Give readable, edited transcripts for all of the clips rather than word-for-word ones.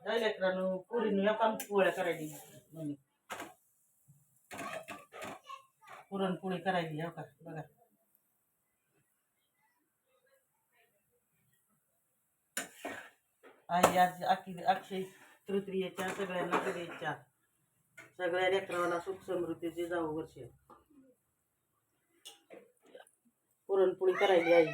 काय लेकरांनो पुरीनं या काम पोळ्या करायची मम्मी पुरणपोळी करायची हो का बघा आई आज अक्षय तृतीयेच्या सगळ्यांना शुभेच्छा सगळ्या लेकराला सुख समृद्धीची जाऊ वर्ष पुरणपोळी करायची आई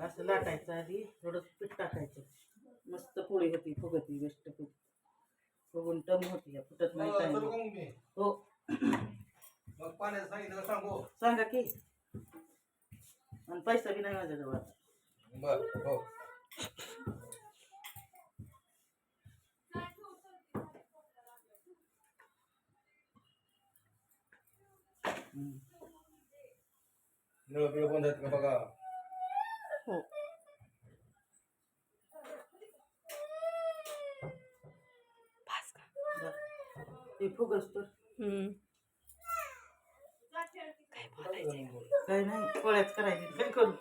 असं लाटायचं आधी थोडं पीठ टाकायचं मस्त पोळी होती फुगती बेस्ट फुगून टम होती फुटत नाही काय नाही. हो सांगा की आणि पैसा बी नाही माझ्याजवळ बघा हो ते फुगस तर काय नाही पोळ्याच करायची काय करू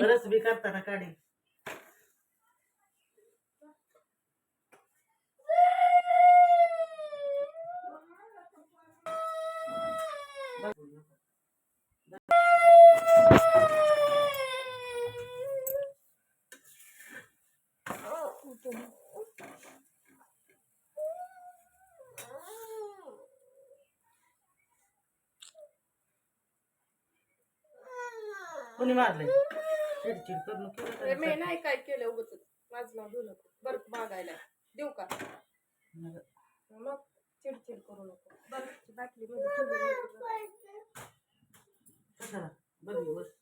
रस बी करताना काढी कोणी मारलंय चिडचिड करू नको मी नाही काय केलं उगच माझं नाव घेऊ नको बर्फ मागायला देऊ का मग चिडचिड करू नको बर्फची बाटली मध्ये कशाला बघ बस